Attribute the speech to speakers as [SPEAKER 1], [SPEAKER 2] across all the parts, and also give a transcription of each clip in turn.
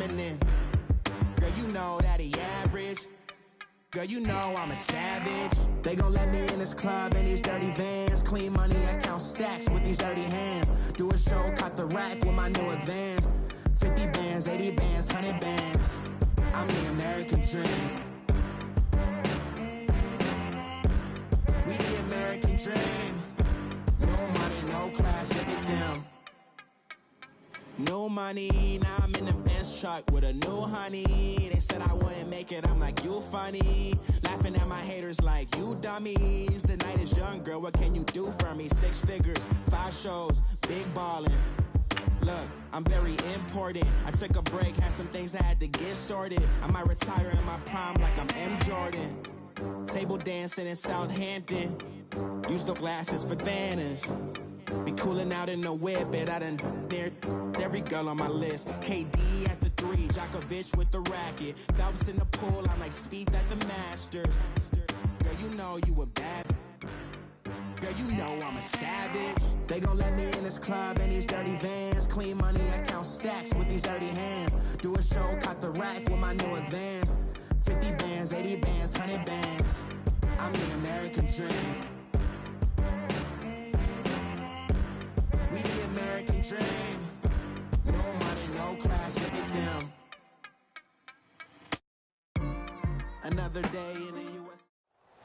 [SPEAKER 1] feminine. Girl, you know that he average. Girl, you know I'm a savage. They gon' let me in this club in these dirty vans. Clean money, I count stacks with these dirty hands. Do a show, caught the rack with my new advance. 50 bands, 80 bands, 100 bands. I'm the American dream. We the American dream. No money, no class, look at them. No money, now I'm in the Benz truck with a new honey. They said I wouldn't make it, I'm like, you funny. Laughing at my haters like, you dummies. The night is young, girl, what can you do for me? 6 figures, 5 shows, big ballin'. Look, I'm very important. I took a break, had some things I had to get sorted. I might retire in my prime like I'm M. Jordan. Table dancing in Southampton. Use the glasses for Vannas. Be cooling out in the whip, but I done dared every girl on my list. KD at the 3, Djokovic with the racket. Phelps in the pool, I'm like Speed at the Masters. Girl, you know you a bad. Girl, you know I'm a savage. They gon' let me in this club in these dirty vans. Clean money, I count stacks with these dirty hands. Do a show, caught the rack with my new advance. 50 bands, 80 bands, 100 bands. I'm the American dream. We the American dream. No money, no class, look at them. Another day in the U.S.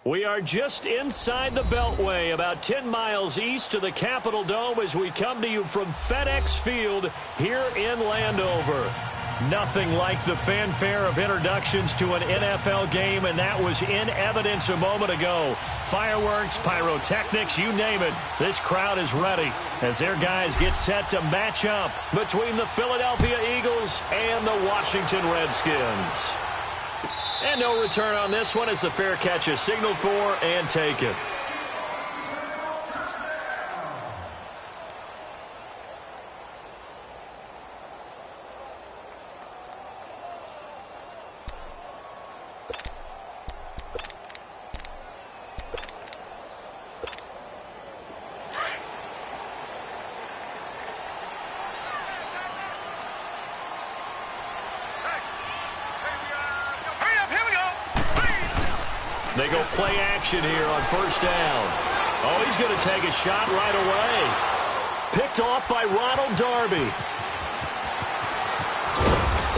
[SPEAKER 2] We are just inside the Beltway, about 10 miles east of the Capitol Dome as we come to you from FedEx Field here in Landover. Nothing like the fanfare of introductions to an NFL game, and that was in evidence a moment ago. Fireworks, pyrotechnics, you name it. This crowd is ready as their guys get set to match up between the Philadelphia Eagles and the Washington Redskins. And no return on this one as the fair catch is signaled for and taken. They go play action here on first down. Oh, he's going to take a shot right away. Picked off by Ronald Darby.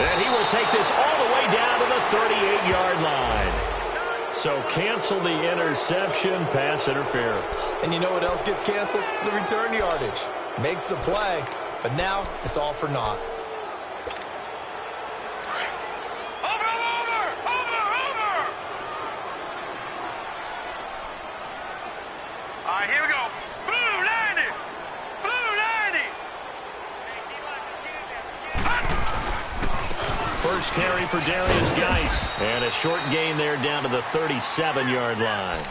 [SPEAKER 2] And he will take this all the way down to the 38-yard line. So cancel the interception, pass interference.
[SPEAKER 3] And you know what else gets canceled? The return yardage. Makes the play, but now it's all for naught.
[SPEAKER 2] First carry for Darius Geis. And a short gain there down to the 37-yard line.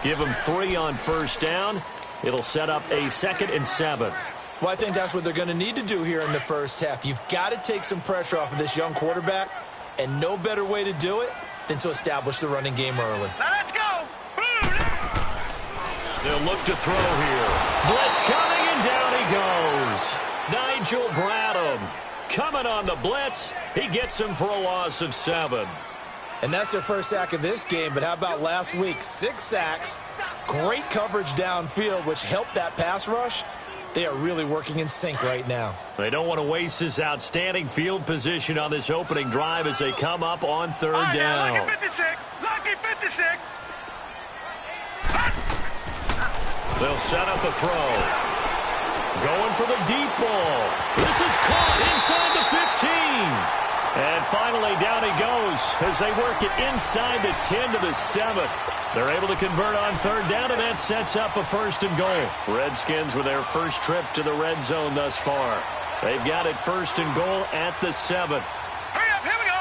[SPEAKER 2] Give him 3 on first down. It'll set up a 2nd and 7.
[SPEAKER 3] Well, I think that's what they're going to need to do here in the first half. You've got to take some pressure off of this young quarterback, and no better way to do it than to establish the running game early.
[SPEAKER 4] Now let's go.
[SPEAKER 2] They'll look to throw here. Blitz coming, and down he goes. Nigel Bradham coming on the blitz. He gets him for a loss of 7.
[SPEAKER 3] And that's their first sack of this game, but how about last week? 6 sacks, great coverage downfield, which helped that pass rush. They are really working in sync right now.
[SPEAKER 2] They don't want to waste this outstanding field position on this opening drive as they come up on third down.
[SPEAKER 4] Lucky 56. Lucky 56.
[SPEAKER 2] They'll set up a throw. Going for the deep ball. This is caught inside the 15. And finally, down he goes as they work it inside the 10 to the 7. They're able to convert on third down, and that sets up a 1st and goal. Redskins with their first trip to the red zone thus far. They've got it 1st and goal at the 7.
[SPEAKER 4] Hurry up, here we go.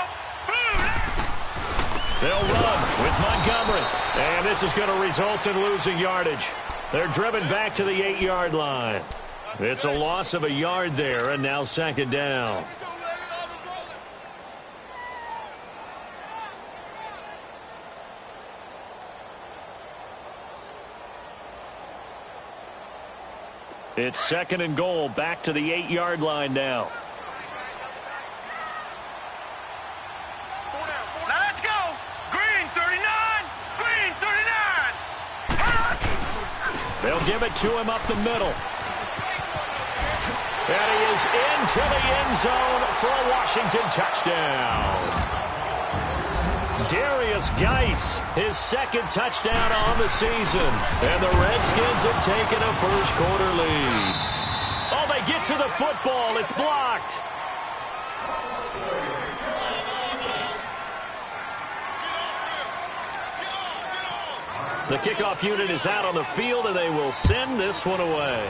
[SPEAKER 2] They'll run with Montgomery. And this is going to result in losing yardage. They're driven back to the 8-yard line. It's a loss of a yard there, and now 2nd down. It's 2nd and goal, back to the 8-yard line now. They'll give it to him up the middle. And he is into the end zone for a Washington touchdown. Darius Geis, his second touchdown on the season. And the Redskins have taken a first-quarter lead. Oh, they get to the football. It's blocked. The kickoff unit is out on the field, and they will send this one away.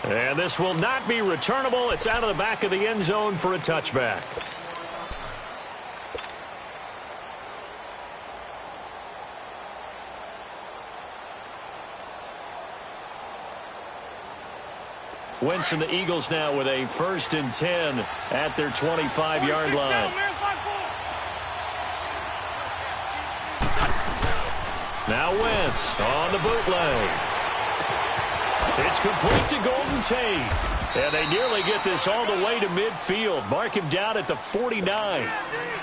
[SPEAKER 2] And this will not be returnable. It's out of the back of the end zone for a touchback. Wentz and the Eagles now with a 1st and 10 at their 25-yard line. Now Wentz on the bootleg. It's complete to Golden Tate. And they nearly get this all the way to midfield. Mark him down at the 49.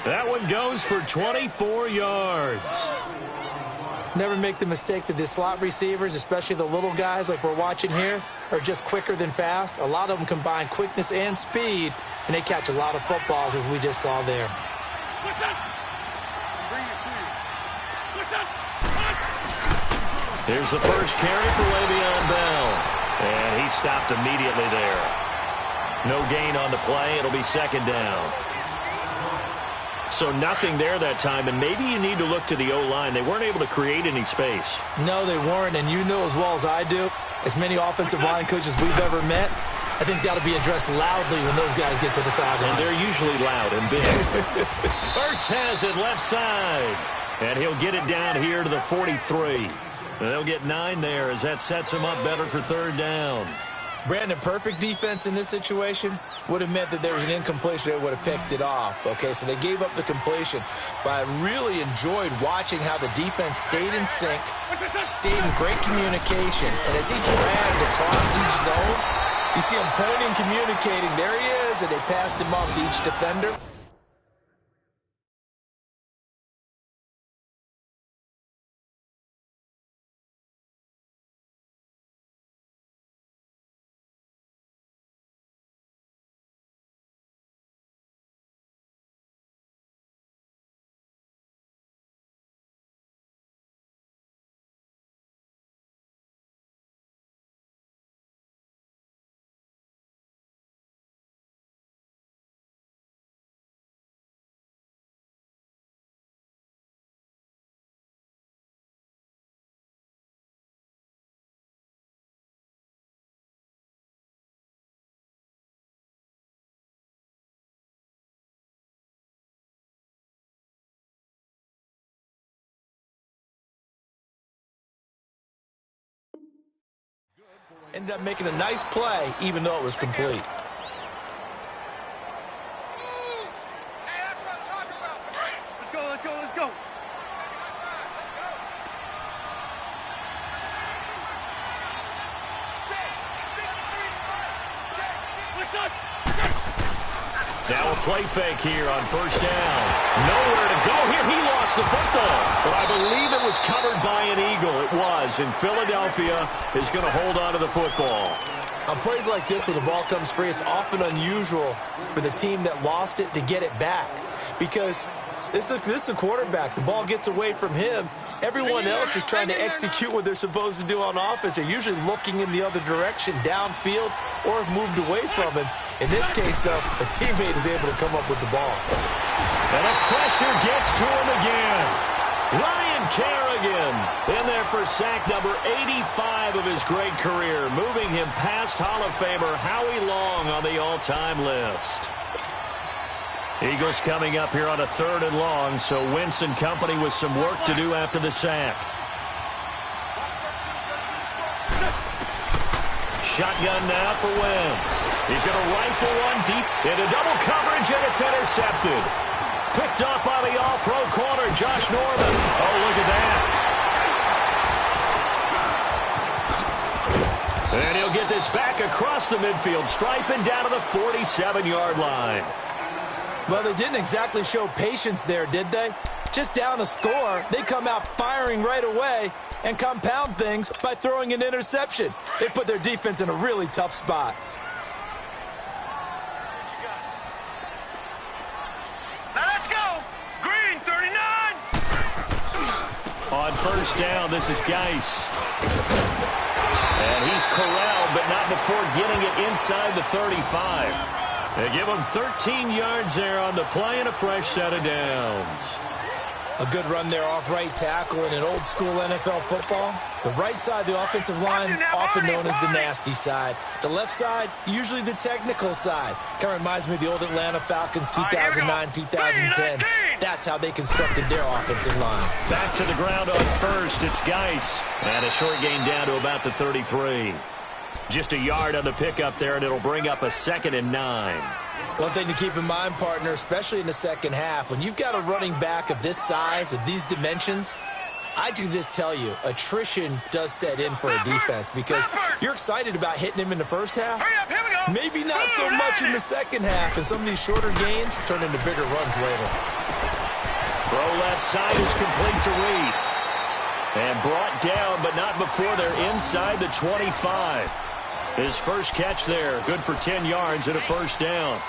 [SPEAKER 2] That one goes for 24 yards.
[SPEAKER 3] Never make the mistake that the slot receivers, especially the little guys like we're watching here, are just quicker than fast. A lot of them combine quickness and speed, and they catch a lot of footballs, as we just saw there.
[SPEAKER 2] Here's the first carry for Le'Veon Bell. And he stopped immediately there. No gain on the play. It'll be 2nd down. So nothing there that time, and maybe you need to look to the O-line. They weren't able to create any space.
[SPEAKER 3] No, they weren't, and you know as well as I do, as many offensive line coaches we've ever met, I think that'll be addressed loudly when those guys get to the sideline.
[SPEAKER 2] And they're usually loud and big. Ertz has it left side, and he'll get it down here to the 43. They'll get 9 there as that sets them up better for 3rd down.
[SPEAKER 3] Brandon, perfect defense in this situation would have meant that there was an incompletion. They would have picked it off. Okay, so they gave up the completion. But I really enjoyed watching how the defense stayed in sync, stayed in great communication. And as he dragged across each zone, you see him pointing, communicating. There he is, and they passed him off to each defender. Ended up making a nice play, even though it was complete.
[SPEAKER 4] Let's go.
[SPEAKER 2] Now a play fake here on 1st down. Nowhere to go here. He lost the football. But I believe it was covered by an Eagle. It was. And Philadelphia is going to hold on to the football.
[SPEAKER 3] On plays like this where the ball comes free, it's often unusual for the team that lost it to get it back. Because this is the quarterback. The ball gets away from him. Everyone else is trying to execute what they're supposed to do on offense. They're usually looking in the other direction, downfield, or have moved away from him. In this case, though, a teammate is able to come up with the ball.
[SPEAKER 2] And the pressure gets to him again. Ryan Kerrigan in there for sack number 85 of his great career, moving him past Hall of Famer Howie Long on the all-time list. Eagles coming up here on a 3rd and long, so Wentz and company with some work to do after the sack. Shotgun now for Wentz. He's going to rifle one deep into double coverage, and it's intercepted. Picked up by the all-pro corner, Josh Norman. Oh, look at that. And he'll get this back across the midfield stripe and down to the 47-yard line.
[SPEAKER 3] Well, they didn't exactly show patience there, did they? just down a score, they come out firing right away and compound things by throwing an interception. They put their defense in a really tough spot.
[SPEAKER 4] Now let's go. Green, 39.
[SPEAKER 2] On first down, this is Geis. And he's corralled, but not before getting it inside the 35. They give him 13 yards there on the play and a fresh set of downs.
[SPEAKER 3] A good run there off right tackle in an old-school NFL football. The right side of the offensive line, often known as the nasty side. The left side, usually the technical side. Kind of reminds me of the old Atlanta Falcons 2009, 2010. That's how they constructed their offensive line.
[SPEAKER 2] Back to the ground on first. It's Geis. And a short gain down to about the 33. Just a yard on the pickup there, and it'll bring up a 2nd and 9.
[SPEAKER 3] One thing to keep in mind, partner, especially in the second half, when you've got a running back of this size, of these dimensions, I can just tell you, attrition does set in for a defense because you're excited about hitting him in the first half. Maybe not so much in the second half, and some of these shorter gains turn into bigger runs later.
[SPEAKER 2] Throw left side is complete to Reed. And brought down, but not before they're inside the 25. His first catch there, good for 10 yards and a first down.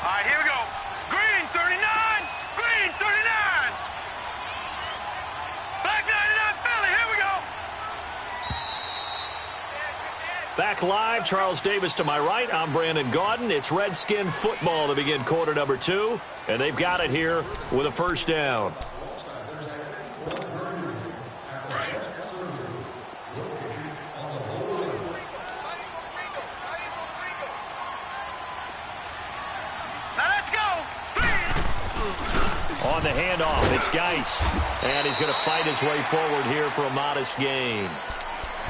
[SPEAKER 4] All right, here we go. Green, 39. Green, 39. Black 99 Philly, here we go.
[SPEAKER 2] Back live, Charles Davis to my right. I'm Brandon Gaudin. It's Redskin football to begin quarter number 2. And they've got it here with a first down.
[SPEAKER 4] Now let's go.
[SPEAKER 2] On the handoff, it's Geis. And he's going to fight his way forward here for a modest gain.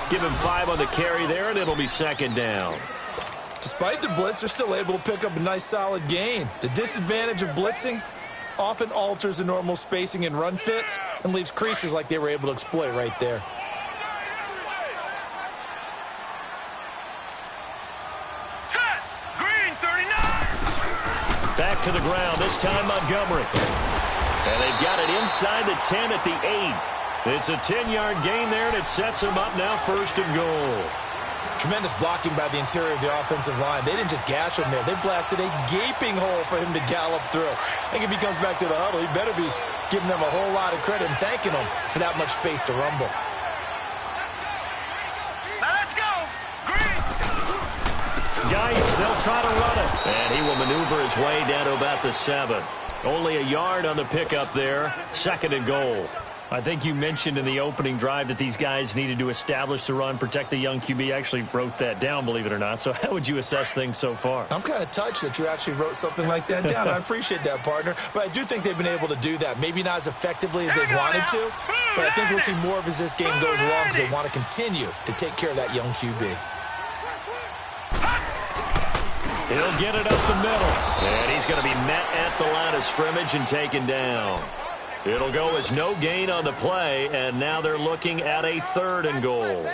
[SPEAKER 2] Give him 5 on the carry there, and it'll be 2nd down.
[SPEAKER 3] Despite the blitz, they're still able to pick up a nice, solid gain. The disadvantage of blitzing often alters the normal spacing and run fits and leaves creases like they were able to exploit right there.
[SPEAKER 4] Set. Green, 39.
[SPEAKER 2] Back to the ground, this time Montgomery. And they've got it inside the 10 at the 8. It's a 10-yard gain there, and it sets them up now 1st and goal.
[SPEAKER 3] Tremendous blocking by the interior of the offensive line. They didn't just gash him there. They blasted a gaping hole for him to gallop through. I think if he comes back to the huddle, he better be giving them a whole lot of credit and thanking them for that much space to rumble.
[SPEAKER 4] Now let's go. Green.
[SPEAKER 2] Geis, they'll try to run it. And he will maneuver his way down to about the 7. Only a yard on the pickup there. 2nd and goal. I think you mentioned in the opening drive that these guys needed to establish the run, protect the young QB. Actually wrote that down, believe it or not. So how would you assess things so far?
[SPEAKER 3] I'm kind of touched that you actually wrote something like that down. I appreciate that, partner. But I do think they've been able to do that. Maybe not as effectively as they wanted to, but I think we'll see more of as this game goes along because they want to continue to take care of that young QB.
[SPEAKER 2] He'll get it up the middle. And he's going to be met at the line of scrimmage and taken down. It'll go as no gain on the play, and now they're looking at a 3rd and goal.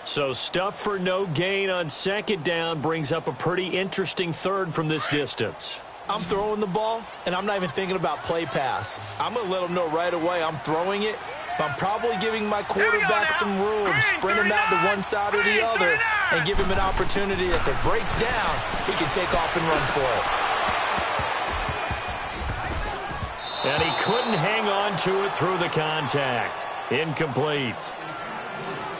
[SPEAKER 2] So stuff for no gain on 2nd down brings up a pretty interesting 3rd from this distance.
[SPEAKER 3] I'm throwing the ball, and I'm not even thinking about play pass. I'm going to let them know right away I'm throwing it, but I'm probably giving my quarterback some room, sprint him out to one side or the other, and give him an opportunity. If it breaks down, he can take off and run for it.
[SPEAKER 2] And he couldn't hang on to it through the contact. Incomplete.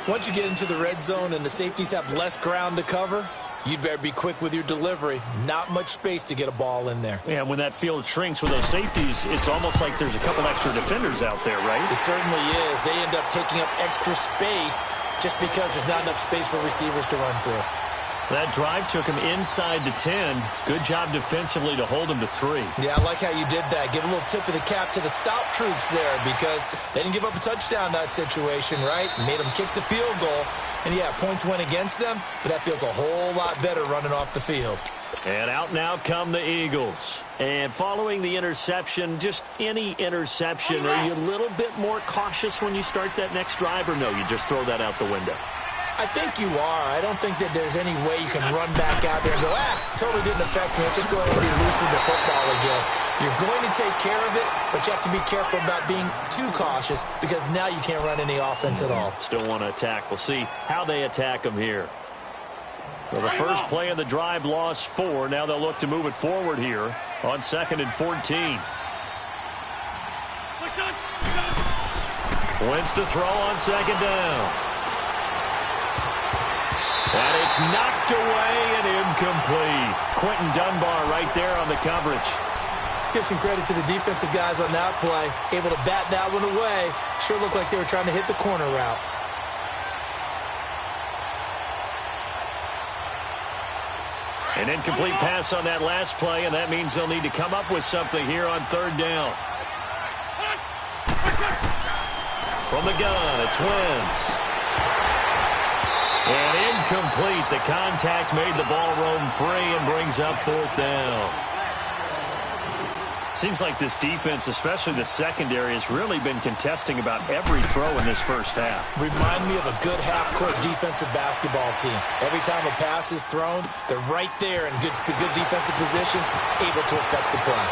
[SPEAKER 3] Once you get into the red zone and the safeties have less ground to cover, you'd better be quick with your delivery. Not much space to get a ball in there.
[SPEAKER 2] Yeah, when that field shrinks with those safeties, it's almost like there's a couple extra defenders out there, right?
[SPEAKER 3] It certainly is. They end up taking up extra space just because there's not enough space for receivers to run through.
[SPEAKER 2] That drive took him inside the 10. Good job defensively to hold him to 3.
[SPEAKER 3] Yeah, I like how you did that. Give a little tip of the cap to the stop troops there because they didn't give up a touchdown in that situation, right? Made them kick the field goal. And, yeah, points went against them, but that feels a whole lot better running off the field.
[SPEAKER 2] And out now come the Eagles. And following the interception, just any interception, are you a little bit more cautious when you start that next drive, or no, you just throw that out the window?
[SPEAKER 3] I think you are. I don't think that there's any way you can run back out there and go, totally didn't affect me. Let's just go ahead and be loose with the football again. You're going to take care of it, but you have to be careful about being too cautious because now you can't run any offense at all.
[SPEAKER 2] Still want to attack. We'll see how they attack them here. Well, the first play of the drive lost 4. Now they'll look to move it forward here on 2nd and 14. Wentz to throw on 2nd down. And it's knocked away and incomplete. Quentin Dunbar right there on the coverage.
[SPEAKER 3] Let's give some credit to the defensive guys on that play. Able to bat that one away. Sure looked like they were trying to hit the corner route.
[SPEAKER 2] An incomplete pass on that last play, and that means they'll need to come up with something here on 3rd down. From the gun, it's Wentz. And incomplete. The contact made the ball roam free and brings up 4th down. Seems like this defense, especially the secondary, has really been contesting about every throw in this first half.
[SPEAKER 3] Remind me of a good half-court defensive basketball team. Every time a pass is thrown, they're right there in good defensive position, able to affect the play.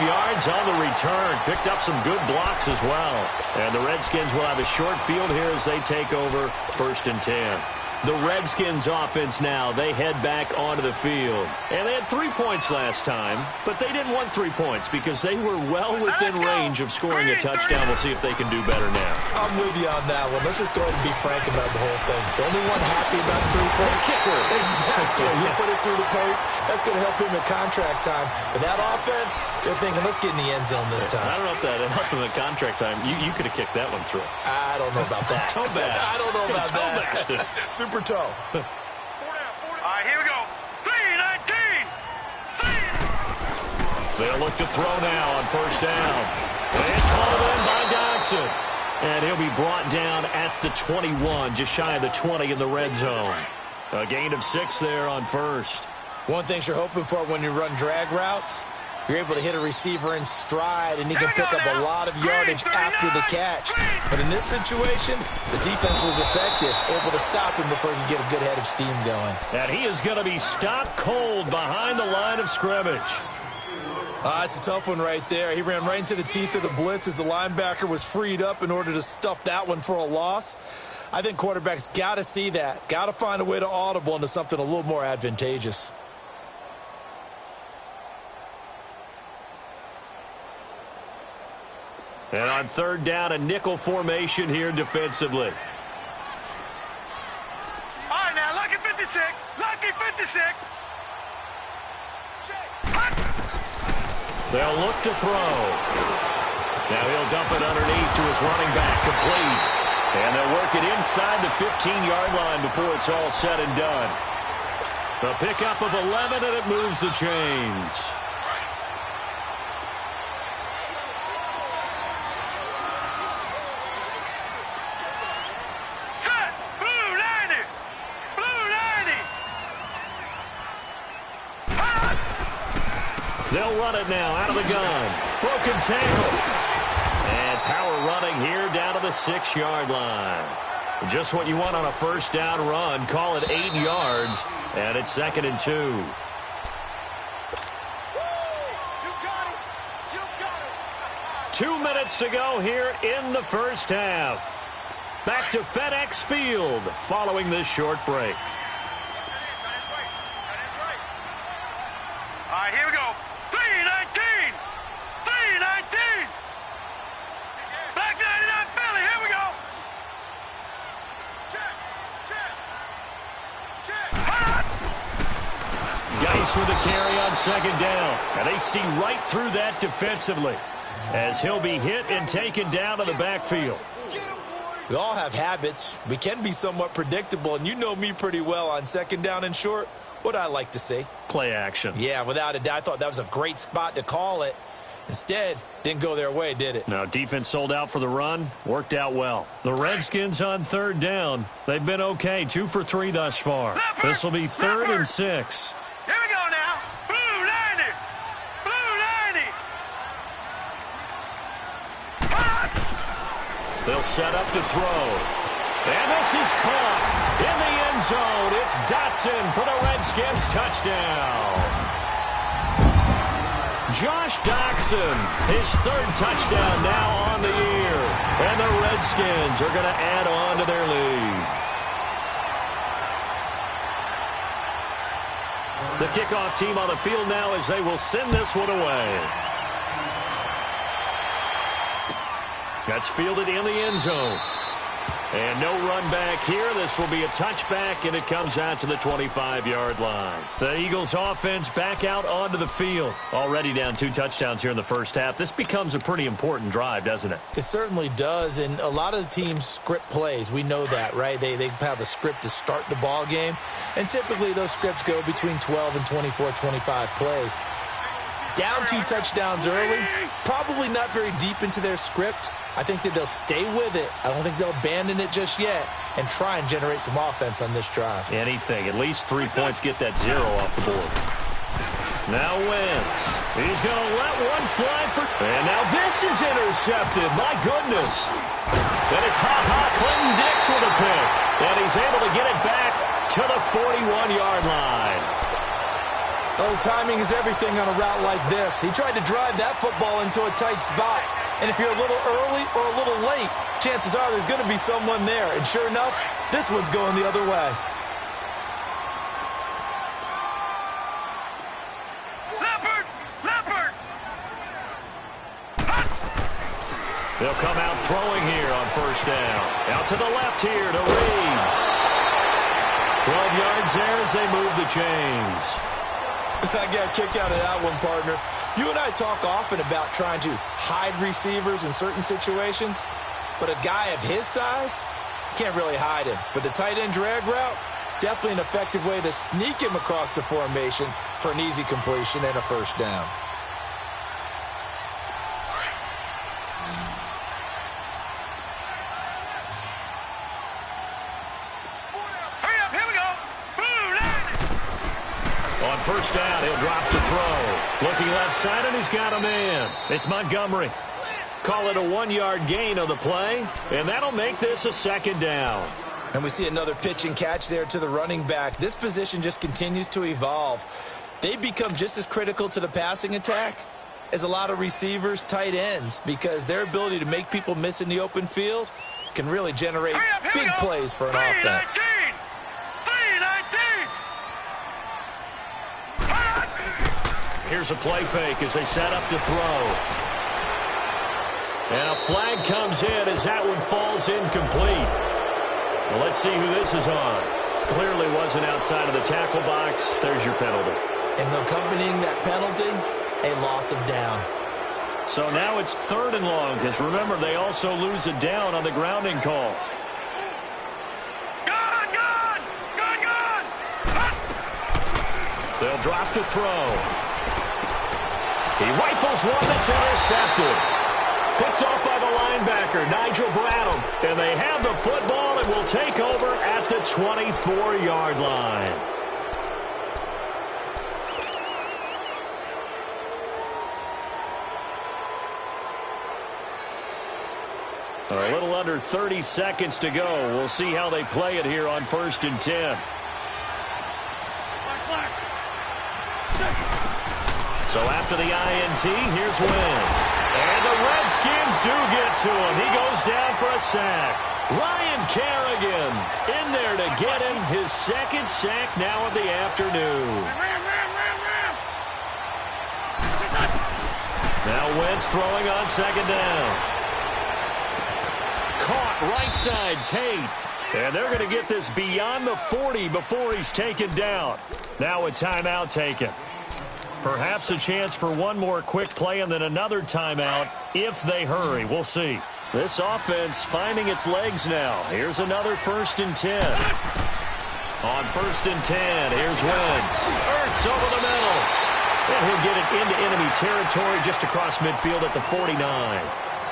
[SPEAKER 2] Yards on the return. Picked up some good blocks as well. And the Redskins will have a short field here as they take over 1st and 10. The Redskins offense now, they head back onto the field. And they had 3 points last time, but they didn't want 3 points because they were well within range of scoring a touchdown. We'll see if they can do better now.
[SPEAKER 3] I'm with you on that one. Let's just go ahead and be frank about the whole thing. The only one happy about 3-point
[SPEAKER 2] kicker.
[SPEAKER 3] Exactly. He put it through the post. That's going to help him in contract time. But that offense, they're thinking, let's get in the end zone this time.
[SPEAKER 2] I don't know if that helped him in contract time. You could have kicked that one through.
[SPEAKER 3] I don't know about that.
[SPEAKER 2] Toe bash.
[SPEAKER 3] I don't know about
[SPEAKER 2] toe
[SPEAKER 3] that. Super toe.
[SPEAKER 4] All right, here we go. 3-19.
[SPEAKER 2] They'll look to throw now on 1st down. It's hauled in by Dodson. And he'll be brought down at the 21, just shy of the 20 in the red zone. A gain of 6 there on 1st.
[SPEAKER 3] One thing you're hoping for when you run drag routes, you're able to hit a receiver in stride, and he can pick up a lot of yardage after the catch. But in this situation, the defense was effective, able to stop him before he could get a good head of steam going.
[SPEAKER 2] And he is going to be stopped cold behind the line of scrimmage.
[SPEAKER 3] It's a tough one right there. He ran right into the teeth of the blitz as the linebacker was freed up in order to stuff that one for a loss. I think quarterbacks got to see that, got to find a way to audible into something a little more advantageous.
[SPEAKER 2] And on 3rd down, a nickel formation here defensively.
[SPEAKER 4] All right, now, lucky 56. Lucky 56.
[SPEAKER 2] They'll look to throw. Now he'll dump it underneath to his running back, complete. And they'll work it inside the 15-yard line before it's all said and done. The pickup of 11, and it moves the chains. They'll run it now out of the gun. Broken tackle. And power running here down to the 6-yard line. Just what you want on a 1st down run. Call it 8 yards. And it's 2nd and 2. 2 minutes to go here in the first half. Back to FedEx Field following this short break.
[SPEAKER 4] All right, here we go. 3-19. 3-19. Black 99 Philly, here we go. Check.
[SPEAKER 2] Geis with the carry on 2nd down. And they see right through that defensively as he'll be hit and taken down to the backfield.
[SPEAKER 3] We all have habits. We can be somewhat predictable, and you know me pretty well on 2nd down and short. What I like to see.
[SPEAKER 2] Play action.
[SPEAKER 3] Yeah, without a doubt. I thought that was a great spot to call it. Instead, didn't go their way, did it?
[SPEAKER 2] Now, defense sold out for the run. Worked out well. The Redskins on third down. They've been okay. 2 for 3 thus far. This will be 3rd and 6.
[SPEAKER 4] Here we go now. Blue 90. Blue 90.
[SPEAKER 2] They'll set up to throw. And this is caught in the end zone. It's Dotson for the Redskins touchdown. Josh Doxson, his 3rd touchdown now on the year. And the Redskins are going to add on to their lead. The kickoff team on the field now as they will send this one away. That's fielded in the end zone. And no run back here. This will be a touchback, and it comes out to the 25-yard line. The Eagles offense back out onto the field. Already down 2 touchdowns here in the first half. This becomes a pretty important drive, doesn't it?
[SPEAKER 3] It certainly does, and a lot of the teams script plays. We know that, right? They have a script to start the ball game, and typically those scripts go between 12 and 24, 25 plays. Down 2 touchdowns early, probably not very deep into their script. I think that they'll stay with it. I don't think they'll abandon it just yet and try and generate some offense on this drive.
[SPEAKER 2] Anything. At least 3 points, get that 0 off the board. Now Wentz. He's going to let one fly for... And now this is intercepted. My goodness. And it's Clinton Dix with a pick. And he's able to get it back to the 41-yard line.
[SPEAKER 3] Oh, timing is everything on a route like this. He tried to drive that football into a tight spot. And if you're a little early or a little late, chances are there's going to be someone there. And sure enough, this one's going the other way.
[SPEAKER 4] Leopard!
[SPEAKER 2] They'll come out throwing here on first down. Out to the left here to Reed. 12 yards there as they move the chains.
[SPEAKER 3] I got a kick out of that one, partner. You and I talk often about trying to hide receivers in certain situations, but a guy of his size, can't really hide him. But the tight end drag route, definitely an effective way to sneak him across the formation for an easy completion and a first down.
[SPEAKER 2] First down, he'll drop to throw. Looking left side, and he's got a man. It's Montgomery. Call it a 1-yard gain on the play, and that'll make this a 2nd down.
[SPEAKER 3] And we see another pitch and catch there to the running back. This position just continues to evolve. They've become just as critical to the passing attack as a lot of receivers, tight ends, because their ability to make people miss in the open field can really generate big plays for an offense.
[SPEAKER 2] Here's a play fake as they set up to throw. And a flag comes in as that one falls incomplete. Well, let's see who this is on. Clearly wasn't outside of the tackle box. There's your penalty.
[SPEAKER 3] And accompanying that penalty, a loss of down.
[SPEAKER 2] So now it's 3rd and long, because remember, they also lose a down on the grounding call.
[SPEAKER 4] Gone!
[SPEAKER 2] They'll drop to throw. He rifles one that's intercepted. Picked off by the linebacker, Nigel Bradham. And they have the football and will take over at the 24-yard line. A little under 30 seconds to go. We'll see how they play it here on 1st and 10. So after the INT, here's Wentz. And the Redskins do get to him. He goes down for a sack. Ryan Kerrigan in there to get him his 2nd sack now of the afternoon. Now Wentz throwing on 2nd down. Caught right side, Tate. And they're going to get this beyond the 40 before he's taken down. Now a timeout taken. Perhaps a chance for one more quick play and then another timeout if they hurry. We'll see. This offense finding its legs now. Here's another 1st and 10. On 1st and 10, here's Wentz. Ertz over the middle. And he'll get it into enemy territory just across midfield at the 49.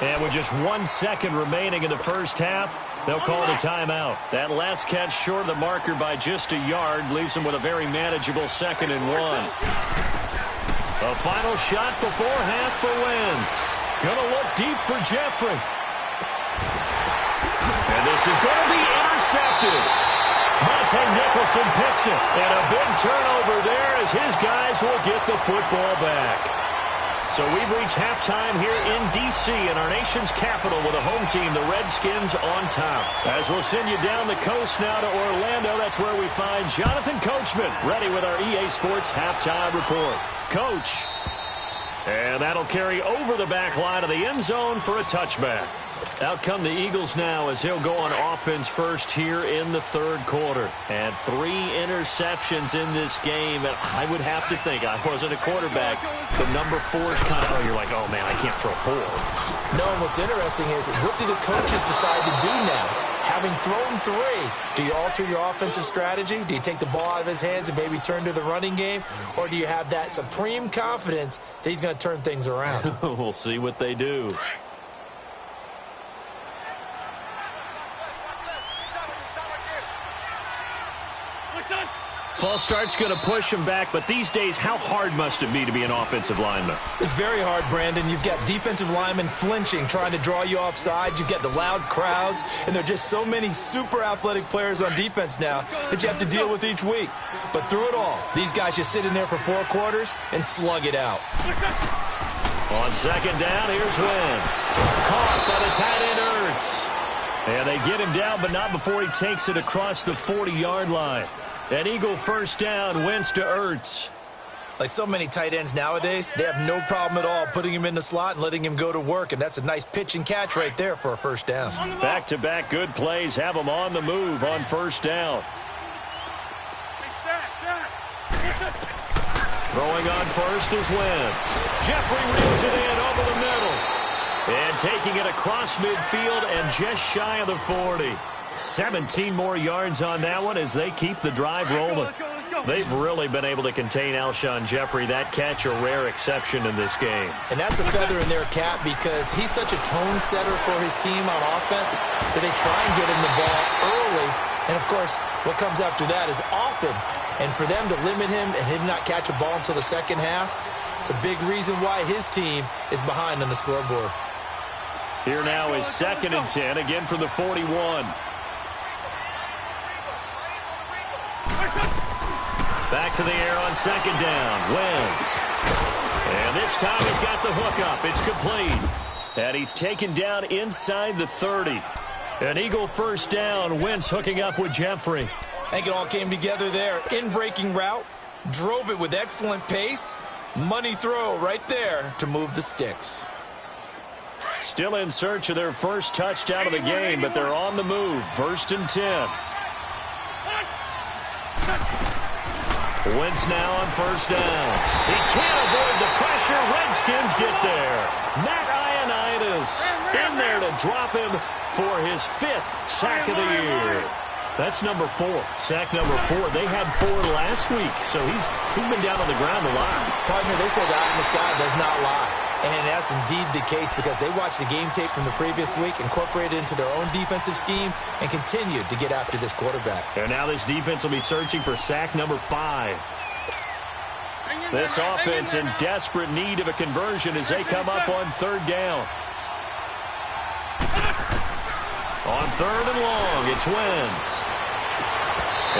[SPEAKER 2] And with just 1 second remaining in the first half, they'll call the timeout. That last catch short of the marker by just a yard leaves them with a very manageable 2nd and 1. A final shot before half for Wentz. Gonna look deep for Jeffrey. And this is going to be intercepted. Monte Nicholson picks it. And a big turnover there as his guys will get the football back. So we've reached halftime here in D.C. in our nation's capital with a home team, the Redskins, on top. As we'll send you down the coast now to Orlando, that's where we find Jonathan Coachman, ready with our EA Sports halftime report. Coach. And that'll carry over the back line of the end zone for a touchback. Out come the Eagles now as he'll go on offense first here in the third quarter. And 3 interceptions in this game. And I would have to think, I wasn't a quarterback, the number 4 is kind of, you're like, oh, man, I can't throw 4.
[SPEAKER 3] No, and what's interesting is, what do the coaches decide to do now? Having thrown 3, do you alter your offensive strategy? Do you take the ball out of his hands and maybe turn to the running game? Or do you have that supreme confidence that he's going to turn things around?
[SPEAKER 2] We'll see what they do. False start's going to push him back, but these days, how hard must it be to be an offensive lineman?
[SPEAKER 3] It's very hard, Brandon. You've got defensive linemen flinching, trying to draw you offside. You've got the loud crowds, and there are just so many super athletic players on defense now that you have to deal with each week. But through it all, these guys just sit in there for 4 quarters and slug it out.
[SPEAKER 2] On 2nd down, here's Wentz. Caught by the tight end Ertz. And they get him down, but not before he takes it across the 40-yard line. An Eagle first down, Wentz to Ertz.
[SPEAKER 3] Like so many tight ends nowadays, they have no problem at all putting him in the slot and letting him go to work, and that's a nice pitch and catch right there for a first down.
[SPEAKER 2] Back-to-back good plays have him on the move on first down. Throwing on first is Wentz. Jeffrey reels it in over the middle. And taking it across midfield and just shy of the 40. 17 more yards on that one as they keep the drive rolling. They've really been able to contain Alshon Jeffrey. That catch a rare exception in this game.
[SPEAKER 3] And that's a feather in their cap because he's such a tone setter for his team on offense that they try and get him the ball early. And, of course, what comes after that is often. And for them to limit him and him not catch a ball until the second half, it's a big reason why his team is behind on the scoreboard.
[SPEAKER 2] Here now is 2nd and 10, again from the 41. Back to the air on 2nd down. Wentz. And this time he's got the hook up. It's complete. And he's taken down inside the 30. An Eagle first down. Wentz hooking up with Jeffrey.
[SPEAKER 3] I think it all came together there. In-breaking route. Drove it with excellent pace. Money throw right there to move the sticks.
[SPEAKER 2] Still in search of their first touchdown of the game, but they're on the move. 1st and 10. Wentz now on first down. He can't avoid the pressure. Redskins get there. Matt Ioannidis in there to drop him for his 5th sack of the year. That's number 4. Sack number 4. They had 4 last week, so he's been down on the ground a lot.
[SPEAKER 3] Partner, they say the eye in the sky does not lie. And that's indeed the case because they watched the game tape from the previous week, incorporated it into their own defensive scheme, and continued to get after this quarterback.
[SPEAKER 2] And now this defense will be searching for sack number 5. This offense in desperate need of a conversion as they come up on 3rd down. On 3rd and long, it's Wentz.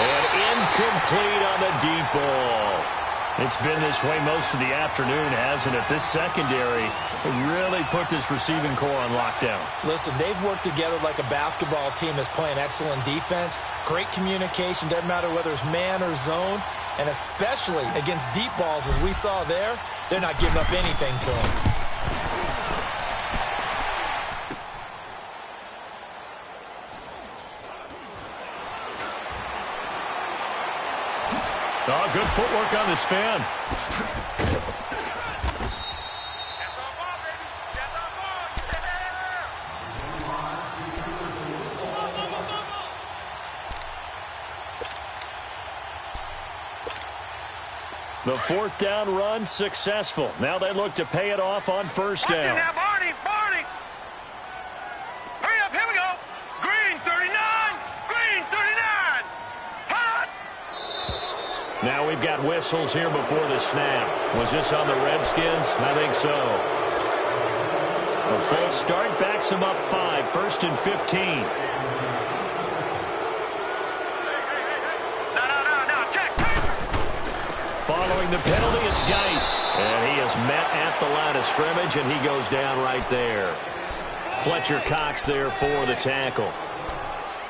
[SPEAKER 2] And incomplete on the deep ball. It's been this way most of the afternoon, hasn't it? This secondary really put this receiving core on lockdown.
[SPEAKER 3] Listen, they've worked together like a basketball team that's playing excellent defense. Great communication, doesn't matter whether it's man or zone. And especially against deep balls, as we saw there, they're not giving up anything to them.
[SPEAKER 2] Oh, good footwork on the spin. The fourth down run successful. Now they look to pay it off on first down.
[SPEAKER 4] Now, Barney. Hurry up, here we go. Green 39. Hot.
[SPEAKER 2] Now we've got whistles here before the snap. Was this on the Redskins? I think so. A false start backs them up 5, 1st and 15. Following the penalty, it's Geis. And he is met at the line of scrimmage, and he goes down right there. Fletcher Cox there for the tackle.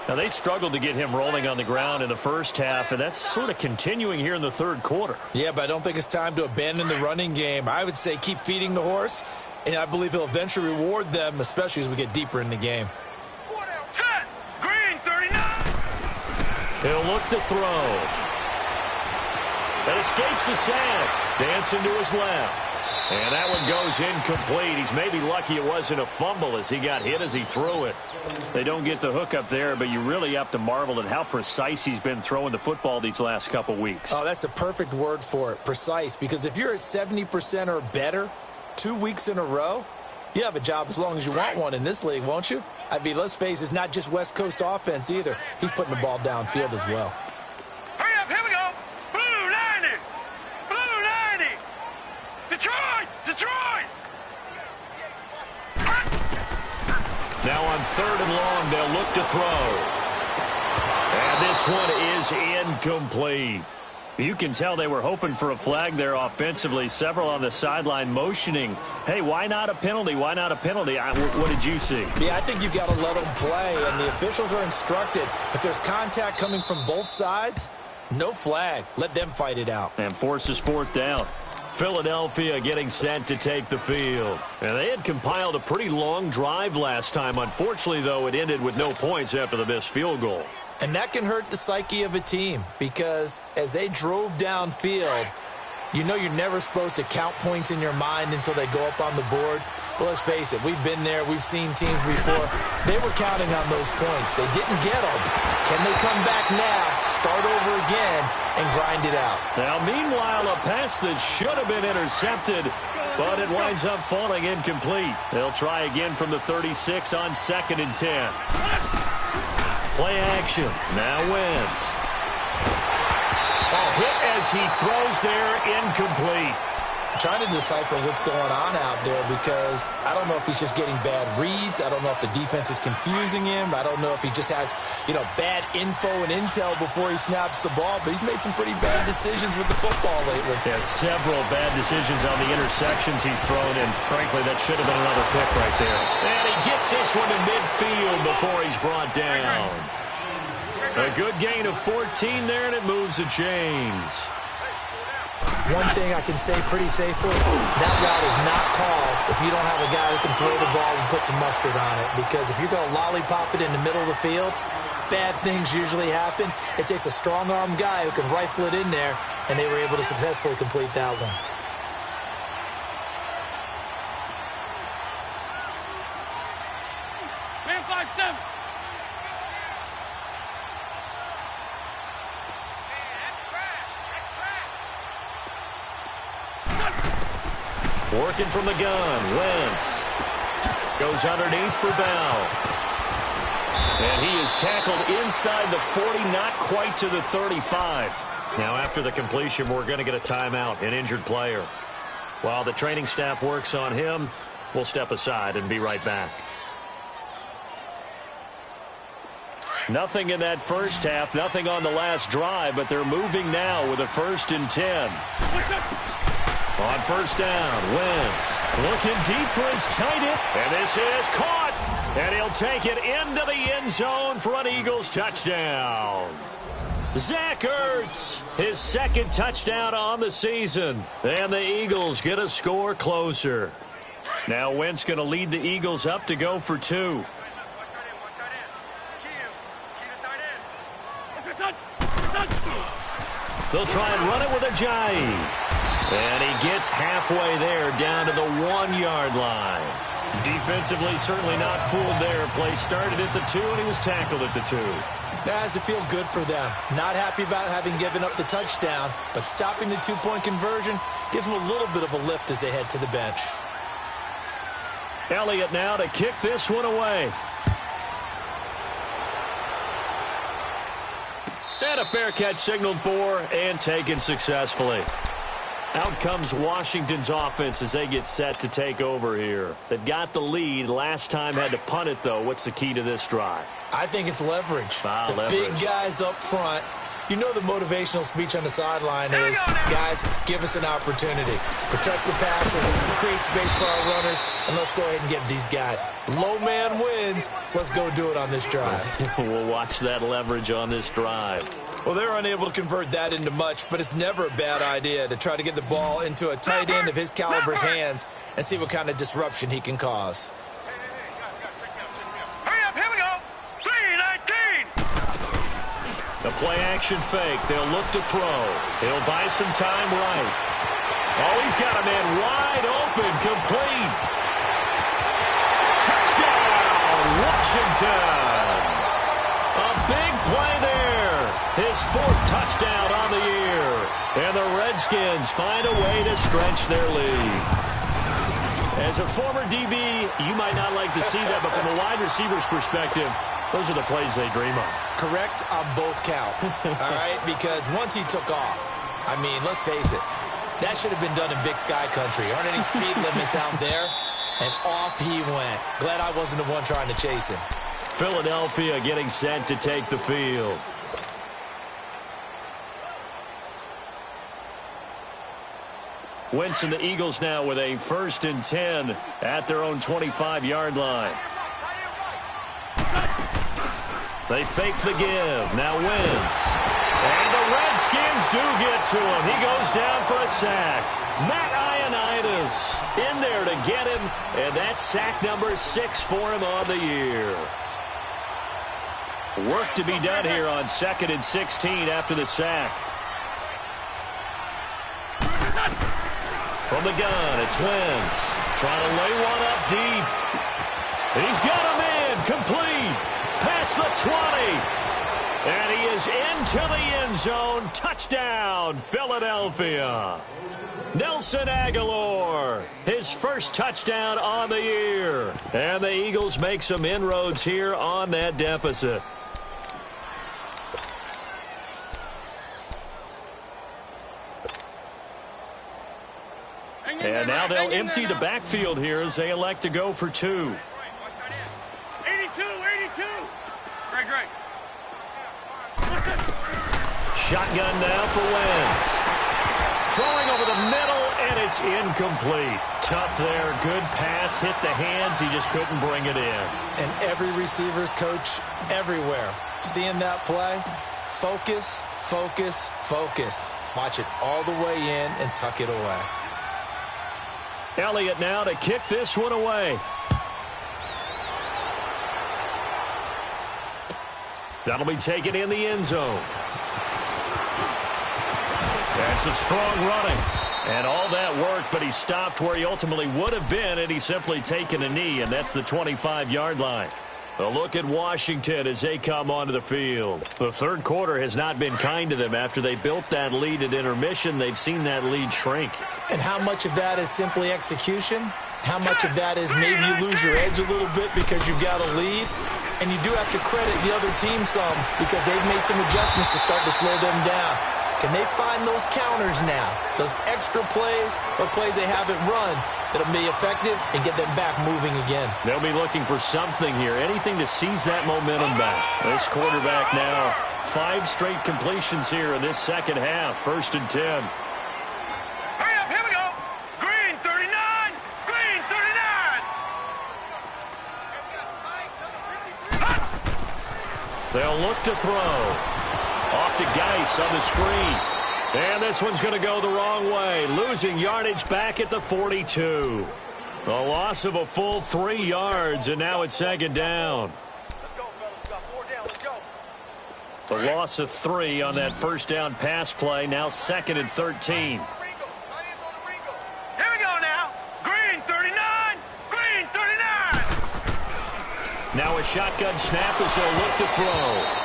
[SPEAKER 2] Now, they struggled to get him rolling on the ground in the first half, and that's sort of continuing here in the third quarter.
[SPEAKER 3] Yeah, but I don't think it's time to abandon the running game. I would say keep feeding the horse, and I believe he'll eventually reward them, especially as we get deeper in the game.
[SPEAKER 4] Set. Green 39.
[SPEAKER 2] He'll look to throw. That escapes the sack. Dancing to his left. And that one goes incomplete. He's maybe lucky it wasn't a fumble as he got hit as he threw it. They don't get the hook up there, but you really have to marvel at how precise he's been throwing the football these last couple weeks.
[SPEAKER 3] Oh, that's the perfect word for it, precise. Because if you're at 70% or better 2 weeks in a row, you have a job as long as you want one in this league, won't you? I mean, let's face it, it's not just West Coast offense either. He's putting the ball downfield as well.
[SPEAKER 4] Hurry up, here we go. Blue 90. Detroit.
[SPEAKER 2] Now on 3rd and long, they'll look to throw. And this one is incomplete. You can tell they were hoping for a flag there offensively. Several on the sideline motioning, hey, why not a penalty? Why not a penalty? What did you see?
[SPEAKER 3] Yeah, I think you've got to let them play, and the officials are instructed. If there's contact coming from both sides, no flag. Let them fight it out.
[SPEAKER 2] And forces 4th down. Philadelphia getting set to take the field. And they had compiled a pretty long drive last time. Unfortunately, though, it ended with no points after the missed field goal.
[SPEAKER 3] And that can hurt the psyche of a team because as they drove downfield, you know you're never supposed to count points in your mind until they go up on the board. But let's face it, we've been there. We've seen teams before. They were counting on those points. They didn't get them. Can they come back now, start over again, and grind it out?
[SPEAKER 2] Now, meanwhile, a pass that should have been intercepted, but it winds up falling incomplete. They'll try again from the 36 on 2nd and 10. Play action. Now Wentz. Hit as he throws there, incomplete.
[SPEAKER 3] I'm trying to decipher what's going on out there because I don't know if he's just getting bad reads. I don't know if the defense is confusing him. I don't know if he just has, bad info and intel before he snaps the ball. But he's made some pretty bad decisions with the football lately.
[SPEAKER 2] Yeah, several bad decisions on the interceptions he's thrown, and frankly, that should have been another pick right there. And he gets this one to midfield before he's brought down. A good gain of 14 there, and it moves the chains.
[SPEAKER 3] One thing I can say pretty safely, that route is not called if you don't have a guy who can throw the ball and put some mustard on it. Because if you're going to lollipop it in the middle of the field, bad things usually happen. It takes a strong-arm guy who can rifle it in there, and they were able to successfully complete that one.
[SPEAKER 4] Man 5-7.
[SPEAKER 2] Working from the gun, Wentz goes underneath for Bell. And he is tackled inside the 40, not quite to the 35. Now after the completion, we're going to get a timeout, an injured player. While the training staff works on him, we'll step aside and be right back. Nothing in that first half, nothing on the last drive, but they're moving now with a 1st and 10. On 1st down, Wentz looking deep for his tight end. And this is caught. And he'll take it into the end zone for an Eagles touchdown. Zach Ertz, his 2nd touchdown on the season. And the Eagles get a score closer. Now Wentz going to lead the Eagles up to go for 2. They'll try and run it with Ajayi. And he gets halfway there down to the 1-yard line. Defensively, certainly not fooled there. Play started at the 2, and he was tackled at the 2.
[SPEAKER 3] That has to feel good for them. Not happy about having given up the touchdown, but stopping the two-point conversion gives them a little bit of a lift as they head to the bench.
[SPEAKER 2] Elliott now to kick this one away. And a fair catch signaled for and taken successfully. Out comes Washington's offense as they get set to take over here. They've got the lead. Last time had to punt it, though. What's the key to this drive?
[SPEAKER 3] I think it's leverage. Big guys up front. You know the motivational speech on the sideline is, guys, give us an opportunity. Protect the passer, create space for our runners, and let's go ahead and get these guys. Low man wins. Let's go do it on this drive.
[SPEAKER 2] We'll watch that leverage on this drive.
[SPEAKER 3] Well, they're unable to convert that into much, but it's never a bad idea to try to get the ball into a tight end of his caliber's hands and see what kind of disruption he can cause.
[SPEAKER 4] Hurry up, here we go. 3-19.
[SPEAKER 2] The play-action fake. They'll look to throw. He'll buy some time right. Oh, he's got a man wide open, complete. Touchdown, Washington. A big play there. His fourth touchdown on the year. And the Redskins find a way to stretch their lead. As a former DB, you might not like to see that, but from a wide receiver's perspective, those are the plays they dream of.
[SPEAKER 3] Correct on both counts, all right? Because once he took off, I mean, let's face it, that should have been done in Big Sky Country. Aren't any speed limits out there? And off he went. Glad I wasn't the one trying to chase him.
[SPEAKER 2] Philadelphia getting set to take the field. Wentz and the Eagles now with a 1st and 10 at their own 25-yard line. They fake the give. Now Wentz. And the Redskins do get to him. He goes down for a sack. Matt Ioannidis in there to get him. And that's sack number 6 for him on the year. Work to be done here on 2nd and 16 after the sack. From the gun, it's Wentz. Trying to lay one up deep. He's got him in. Complete. Past the 20. And he is into the end zone. Touchdown, Philadelphia. Nelson Aguilar, his first touchdown on the year. And the Eagles make some inroads here on that deficit. And now they'll empty the backfield here as they elect to go for 2.
[SPEAKER 4] 82. Great.
[SPEAKER 2] Shotgun now for Wentz. Throwing over the middle, and it's incomplete. Tough there. Good pass. Hit the hands. He just couldn't bring it in.
[SPEAKER 3] And every receiver's coach everywhere, seeing that play, focus, focus, focus. Watch it all the way in and tuck it away.
[SPEAKER 2] Elliott now to kick this one away. That'll be taken in the end zone. That's some strong running. And all that work, but he stopped where he ultimately would have been, and he's simply taken a knee, and that's the 25-yard line. A look at Washington as they come onto the field. The third quarter has not been kind to them. After they built that lead at intermission, they've seen that lead shrink.
[SPEAKER 3] And how much of that is simply execution? How much of that is maybe you lose your edge a little bit because you've got a lead? And you do have to credit the other team some because they've made some adjustments to start to slow them down. Can they find those counters now, those extra plays or plays they haven't run that'll be effective and get them back moving again?
[SPEAKER 2] They'll be looking for something here, anything to seize that momentum back. This quarterback now, 5 straight completions here in this second half, 1st and 10.
[SPEAKER 4] Hurry up, here we go. Green 39. Green 39.
[SPEAKER 2] They'll look to throw. Off to Geis on the screen. And this one's going to go the wrong way. Losing yardage back at the 42. A loss of a full 3 yards, and now it's 2nd down.
[SPEAKER 4] Let's go, fellas. We got 4 down. Let's go.
[SPEAKER 2] A loss of 3 on that first down pass play. Now 2nd and 13.
[SPEAKER 4] Here we go now. Green 39. Green 39.
[SPEAKER 2] Now a shotgun snap as they'll look to throw.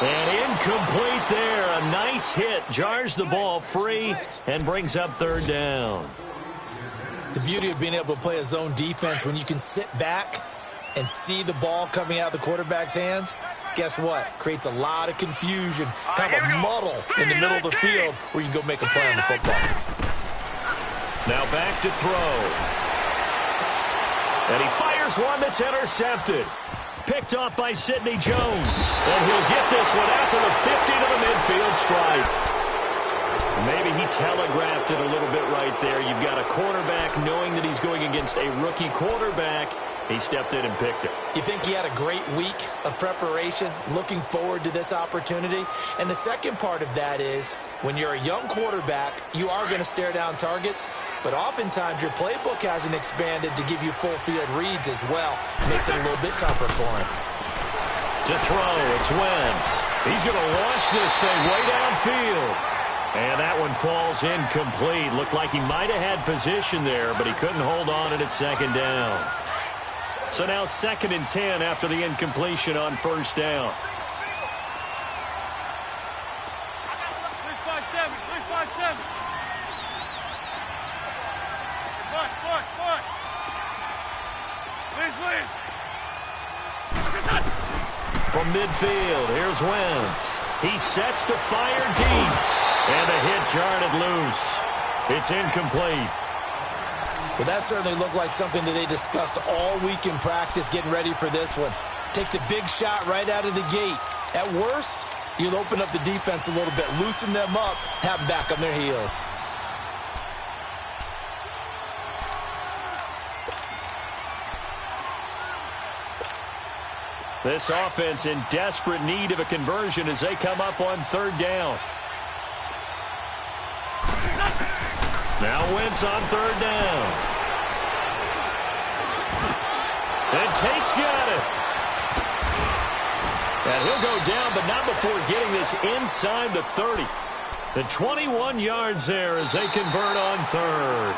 [SPEAKER 2] And incomplete there. A nice hit. Jars the ball free and brings up third down.
[SPEAKER 3] The beauty of being able to play a zone defense when you can sit back and see the ball coming out of the quarterback's hands, guess what? Creates a lot of confusion, kind of a muddle in the middle of the field where you can go make a play on the football.
[SPEAKER 2] Now back to throw. And he fires one that's intercepted. Picked off by Sidney Jones. And he'll get this one out to the 50 to the midfield stripe. Maybe he telegraphed it a little bit right there. You've got a quarterback knowing that he's going against a rookie quarterback. He stepped in and picked it.
[SPEAKER 3] You think he had a great week of preparation, looking forward to this opportunity? And the second part of that is, when you're a young quarterback, you are going to stare down targets, but oftentimes your playbook hasn't expanded to give you full field reads as well. Makes it a little bit tougher for him.
[SPEAKER 2] To throw, it's Wentz. He's going to launch this thing way downfield. And that one falls incomplete. Looked like he might have had position there, but he couldn't hold on it at second down. So now 2nd and 10 after the incompletion on first down.
[SPEAKER 4] Push 5-7. Push 5-7. Foot. Please.
[SPEAKER 2] From midfield, here's Wentz. He sets to fire deep. And a hit jarred it loose. It's incomplete.
[SPEAKER 3] Well, that certainly looked like something that they discussed all week in practice getting ready for this one. Take the big shot right out of the gate. At worst, you'll open up the defense a little bit, loosen them up, have them back on their heels.
[SPEAKER 2] This offense in desperate need of a conversion as they come up on third down. Now Wentz on third down. And Tate's got it. And he'll go down, but not before getting this inside the 30. The 21 yards there as they convert on third.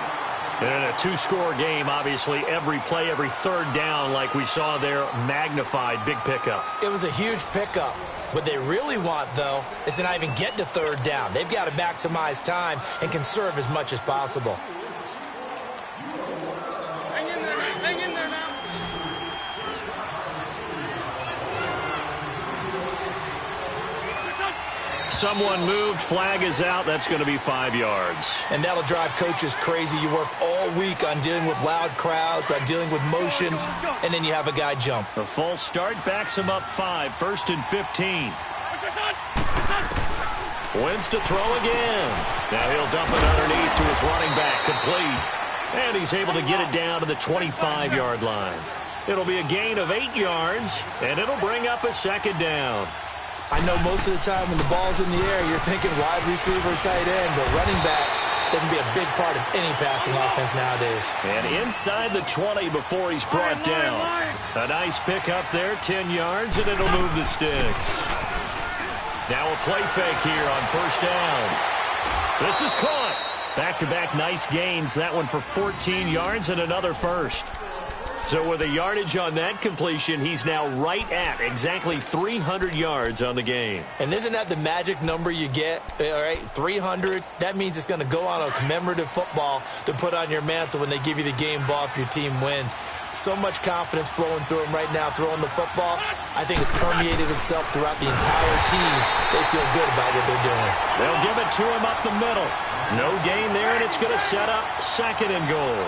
[SPEAKER 2] And in a two-score game, obviously, every play, every third down, like we saw there, magnified, big pickup.
[SPEAKER 3] It was a huge pickup. What they really want, though, is to not even get to third down. They've got to maximize time and conserve as much as possible.
[SPEAKER 4] Hang in there now.
[SPEAKER 2] Someone moved, flag is out. That's going to be 5 yards.
[SPEAKER 3] And that'll drive coaches crazy. You work all week on dealing with loud crowds, on dealing with motion, and then you have a guy jump.
[SPEAKER 2] A false start backs him up 5, 1st and 15. Wentz to throw again. Now he'll dump it underneath to his running back, complete. And he's able to get it down to the 25-yard line. It'll be a gain of 8 yards, and it'll bring up a second down.
[SPEAKER 3] I know most of the time when the ball's in the air, you're thinking wide receiver, tight end, but running backs, they can be a big part of any passing offense nowadays.
[SPEAKER 2] And inside the 20 before he's brought down. A nice pick up there, 10 yards, and it'll move the sticks. Now a play fake here on first down. This is caught. Back-to-back nice gains. That one for 14 yards and another first. So with a yardage on that completion, he's now right at exactly 300 yards on the game.
[SPEAKER 3] And isn't that the magic number you get? All right, 300. That means it's going to go on a commemorative football to put on your mantle when they give you the game ball if your team wins. So much confidence flowing through him right now throwing the football. I think it's permeated itself throughout the entire team. They feel good about what they're doing.
[SPEAKER 2] They'll give it to him up the middle. No gain there, and it's going to set up 2nd and goal.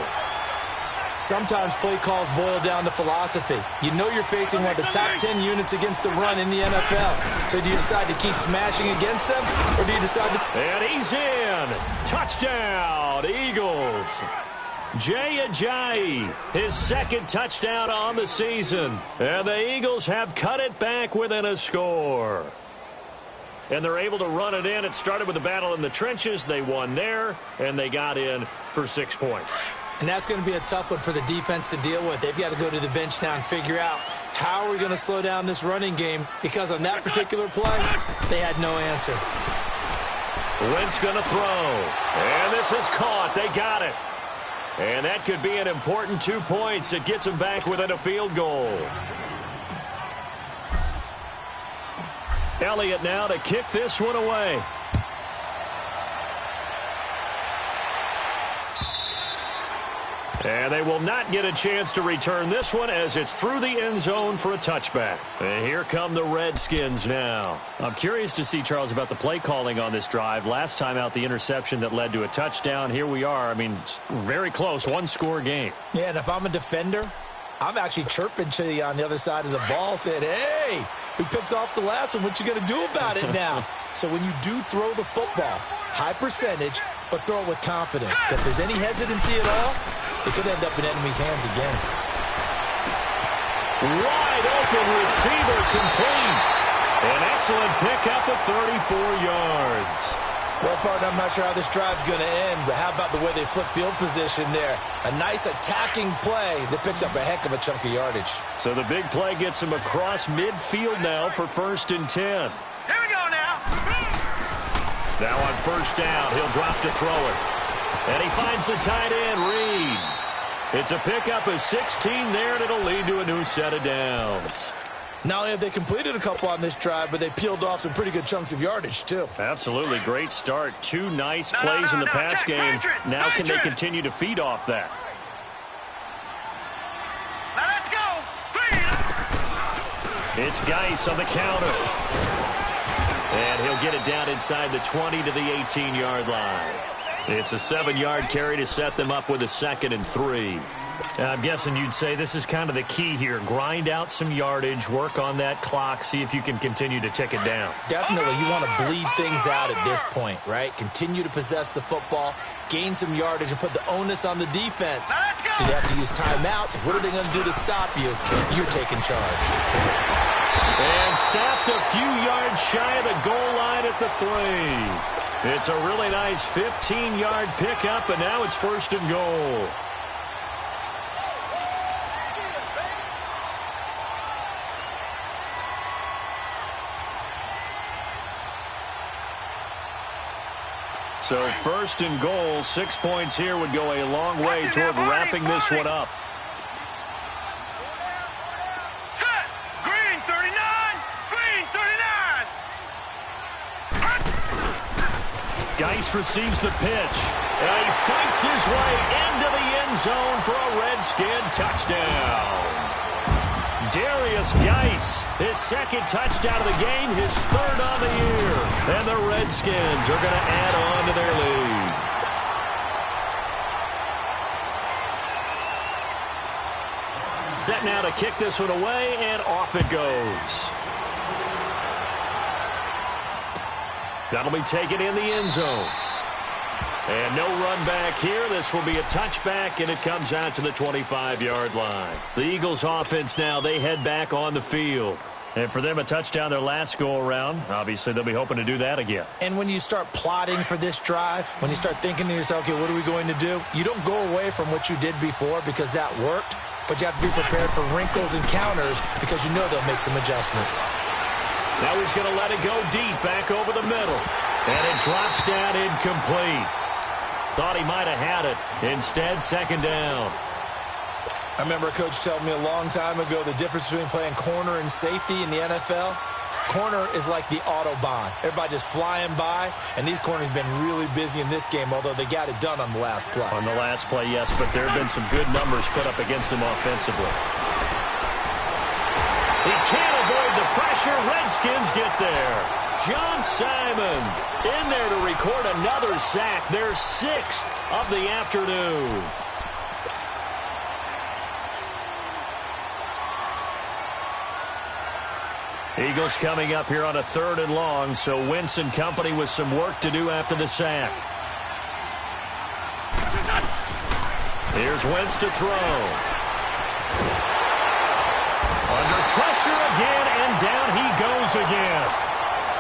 [SPEAKER 3] Sometimes play calls boil down to philosophy. You know you're facing one of the top 10 units against the run in the NFL. So do you decide to keep smashing against them, or do you decide to...
[SPEAKER 2] And he's in. Touchdown, Eagles. Jay Ajayi, his 2nd touchdown on the season. And the Eagles have cut it back within a score. And they're able to run it in. It started with a battle in the trenches. They won there, and they got in for 6 points.
[SPEAKER 3] And that's going to be a tough one for the defense to deal with. They've got to go to the bench now and figure out how are we going to slow down this running game, because on that particular play, they had no answer.
[SPEAKER 2] Wentz going to throw. And this is caught. They got it. And that could be an important 2 points. It gets them back within a field goal. Elliott now to kick this one away. And they will not get a chance to return this one as it's through the end zone for a touchback. And here come the Redskins now. I'm curious to see, Charles, about the play calling on this drive. Last time out, the interception that led to a touchdown. Here we are. I mean, very close, one-score game.
[SPEAKER 3] Yeah, and if I'm a defender, I'm actually chirping to you on the other side of the ball saying, hey, we picked off the last one. What you going to do about it now? So when you do throw the football, high percentage, but throw it with confidence. If there's any hesitancy at all, it could end up in enemy's hands again.
[SPEAKER 2] Wide open receiver complete. An excellent pickup of 34 yards.
[SPEAKER 3] Well, partner, I'm not sure how this drive's going to end, but how about the way they flip field position there? A nice attacking play that picked up a heck of a chunk of yardage.
[SPEAKER 2] So the big play gets him across midfield now for 1st and 10.
[SPEAKER 4] Here we go now.
[SPEAKER 2] Now on 1st down, he'll drop to throw it. And he finds the tight end, Reed. It's a pickup of 16 there, and it'll lead to a new set of downs.
[SPEAKER 3] Not only have they completed a couple on this drive, but they peeled off some pretty good chunks of yardage, too.
[SPEAKER 2] Absolutely. Great start. 2 nice plays in the pass game. Now can they continue to feed off that?
[SPEAKER 4] Now let's go.
[SPEAKER 2] It's Geis on the counter. And he'll get it down inside the 20 to the 18-yard line. It's a 7-yard carry to set them up with a 2nd and 3. I'm guessing you'd say this is kind of the key here. Grind out some yardage, work on that clock, see if you can continue to tick it down.
[SPEAKER 3] Definitely. You want to bleed things out at this point, right? Continue to possess the football, gain some yardage, and put the onus on the defense.
[SPEAKER 4] Now let's go.
[SPEAKER 3] Do they have to use timeouts? What are they going to do to stop you? You're taking charge.
[SPEAKER 2] And stopped a few yards shy of the goal line at the 3. It's a really nice 15-yard pickup, and now it's 1st and goal. So 1st and goal, 6 points here would go a long way toward wrapping this one up.
[SPEAKER 4] Set. Green 39. Green 39.
[SPEAKER 2] Geis receives the pitch. And he fights his way into the end zone for a Redskin touchdown. Darius Geis, his 2nd touchdown of the game, his 3rd on the year. And the Redskins are going to add on to their lead. Set now to kick this one away, and off it goes. That'll be taken in the end zone. And no run back here. This will be a touchback, and it comes out to the 25-yard line. The Eagles offense now, they head back on the field. And for them, a touchdown their last go-around. Obviously, they'll be hoping to do that again.
[SPEAKER 3] And when you start plotting for this drive, when you start thinking to yourself, okay, what are we going to do? You don't go away from what you did before because that worked, but you have to be prepared for wrinkles and counters because you know they'll make some adjustments.
[SPEAKER 2] Now he's going to let it go deep back over the middle. And it drops down incomplete. Thought he might have had it. Instead, 2nd down.
[SPEAKER 3] I remember a coach telling me a long time ago the difference between playing corner and safety in the NFL. Corner is like the Autobahn. Everybody just flying by, and these corners have been really busy in this game, although they got it done on the last play.
[SPEAKER 2] On the last play, yes, but there have been some good numbers put up against him offensively. He can't avoid the pressure. Redskins get there. John Simon in there to record another sack, their 6th of the afternoon. Eagles coming up here on a 3rd and long, so Wentz and company with some work to do after the sack. Here's Wentz to throw. Under pressure again, and down he goes again.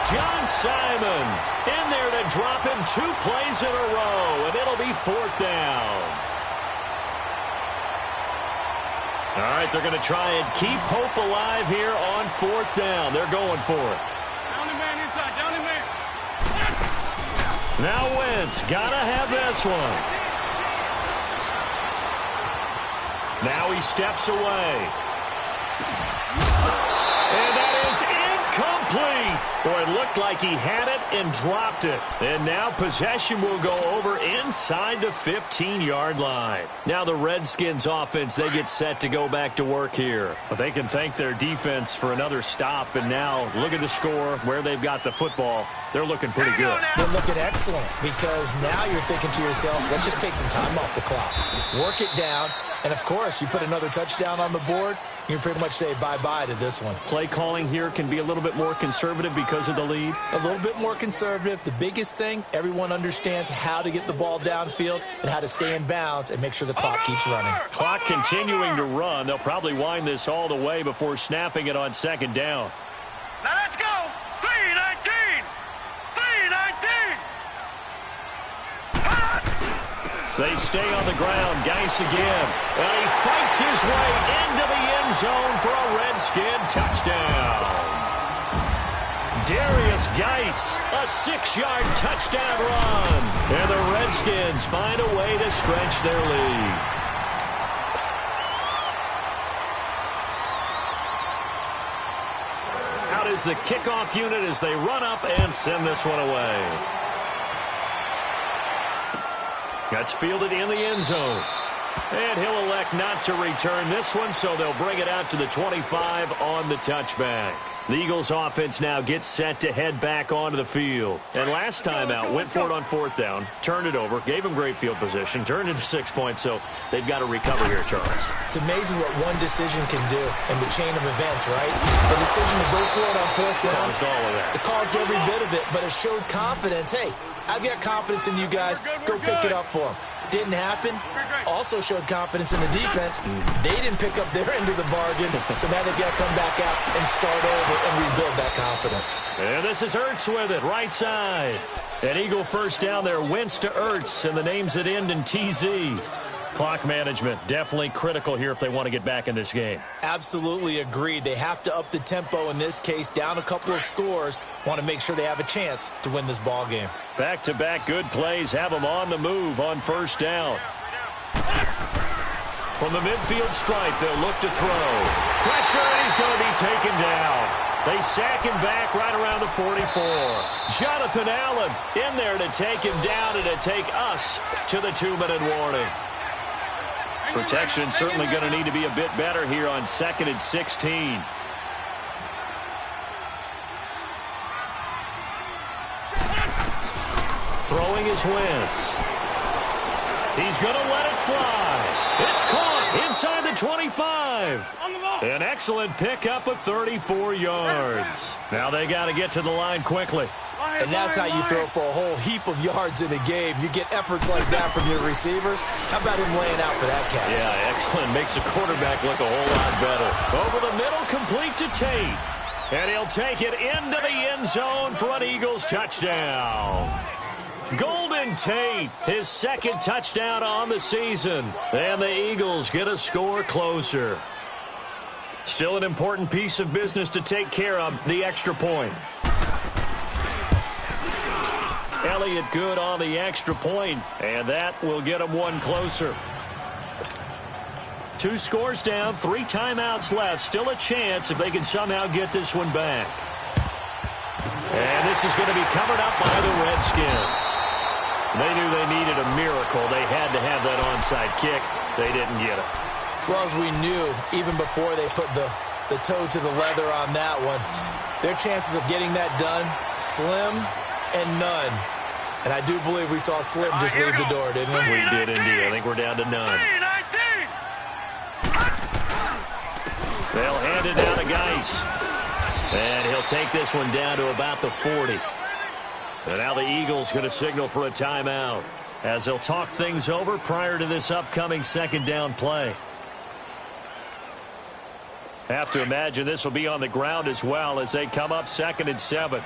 [SPEAKER 2] John Simon in there to drop him 2 plays in a row, and it'll be 4th down. All right, they're going to try and keep hope alive here on 4th down. They're going for it.
[SPEAKER 4] Down the man inside. Down the man.
[SPEAKER 2] Now Wentz, got to have this one. Now he steps away. And that is Complete. Boy, it looked like he had it and dropped it. And now possession will go over inside the 15-yard line. Now the Redskins offense, they get set to go back to work here. But they can thank their defense for another stop. And now look at the score, where they've got the football. They're looking pretty good.
[SPEAKER 3] They're looking excellent because now you're thinking to yourself, let's just take some time off the clock. Work it down. And, of course, you put another touchdown on the board, you can pretty much say bye-bye to this one.
[SPEAKER 2] Play calling here can be a little bit more conservative because of the lead.
[SPEAKER 3] A little bit more conservative. The biggest thing, everyone understands how to get the ball downfield and how to stay in bounds and make sure the clock keeps running.
[SPEAKER 2] Clock continuing to run. They'll probably wind this all the way before snapping it on second down.
[SPEAKER 4] Now let's go. 3:19. 3:19.
[SPEAKER 2] They stay on the ground. Geis again. And he fights his way into the end zone for a Redskin touchdown. Darius Geis, a 6-yard touchdown run. And the Redskins find a way to stretch their lead. Out is the kickoff unit as they run up and send this one away. That's fielded in the end zone. And he'll elect not to return this one, so they'll bring it out to the 25 on the touchback. The Eagles offense now gets set to head back onto the field. And last time out, went for it on fourth down, turned it over, gave them great field position, turned it to 6 points, so they've got to recover here, Charles.
[SPEAKER 3] It's amazing what one decision can do in the chain of events, right? The decision to go for it on fourth down.
[SPEAKER 2] Caused all of that.
[SPEAKER 3] It caused every bit of it, but it showed confidence. Hey, I've got confidence in you guys. Go pick it up for them. Didn't happen. Also showed confidence in the defense. They didn't pick up their end of the bargain, so now they've got to come back out and start over and rebuild that confidence.
[SPEAKER 2] And this is Ertz with it, right side. An Eagle first down there, Wentz to Ertz, and the names that end in TZ. Clock management, definitely critical here if they want to get back in this game.
[SPEAKER 3] Absolutely agreed. They have to up the tempo in this case, down a couple of scores. Want to make sure they have a chance to win this ball game.
[SPEAKER 2] Back-to-back good plays have them on the move on first down. From the midfield stripe, they'll look to throw. Pressure, and he's going to be taken down. They sack him back right around the 44. Jonathan Allen in there to take him down and to take us to the 2-minute warning. Protection certainly going to need to be a bit better here on 2nd and 16. Throwing his Wentz. He's going to let it fly. It's caught inside the 25. An excellent pickup of 34 yards. Now they got to get to the line quickly.
[SPEAKER 3] And that's how you throw for a whole heap of yards in a game. You get efforts like that from your receivers. How about him laying out for that catch?
[SPEAKER 2] Yeah, excellent. Makes the quarterback look a whole lot better. Over the middle, complete to Tate. And he'll take it into the end zone for an Eagles touchdown. Golden Tate, his second touchdown on the season. And the Eagles get a score closer. Still an important piece of business to take care of, the extra point. Elliott good on the extra point, and that will get him one closer. 2 scores down, 3 timeouts left. Still a chance if they can somehow get this one back. And this is going to be covered up by the Redskins. They knew they needed a miracle. They had to have that onside kick. They didn't get it.
[SPEAKER 3] Well, as we knew, even before they put the toe to the leather on that one, their chances of getting that done, slim and none. And I do believe we saw Slim just leave the door, didn't we?
[SPEAKER 2] We did indeed. I think we're down to none. They'll hand it down to Geis. And he'll take this one down to about the 40. And now the Eagles going to signal for a timeout as they'll talk things over prior to this upcoming second down play. Have to imagine this will be on the ground as well as they come up 2nd and 7.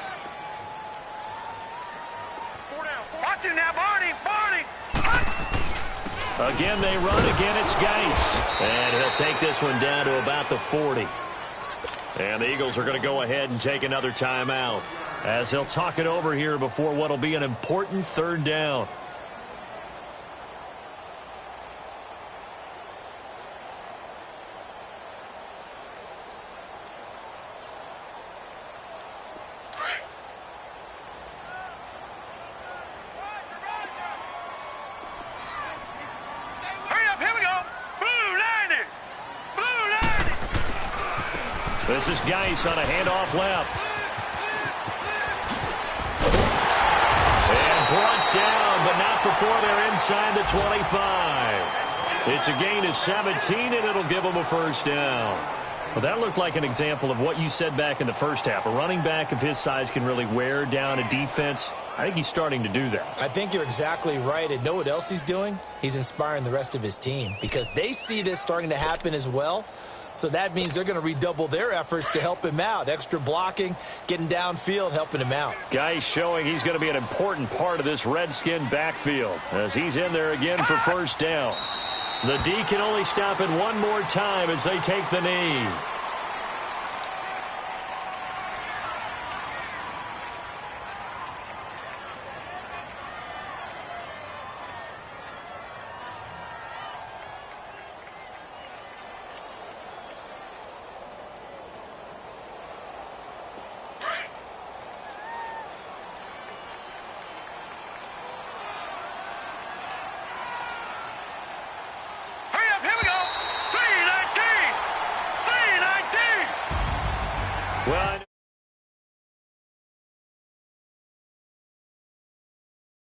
[SPEAKER 4] Watch him now, Barney.
[SPEAKER 2] Again, they run. Again, it's Geis. And he'll take this one down to about the 40. And the Eagles are going to go ahead and take another timeout as they'll talk it over here before what will be an important 3rd down. This is Geis on a handoff left. And brought down, but not before they're inside the 25. It's a gain of 17, and it'll give them a first down. Well, that looked like an example of what you said back in the first half. A running back of his size can really wear down a defense. I think he's starting to do that.
[SPEAKER 3] I think you're exactly right. And know what else he's doing? He's inspiring the rest of his team because they see this starting to happen as well. So that means they're going to redouble their efforts to help him out. Extra blocking, getting downfield, helping him out.
[SPEAKER 2] Geis showing he's going to be an important part of this Redskin backfield as he's in there again for first down. The D can only stop it one more time as they take the knee. Well,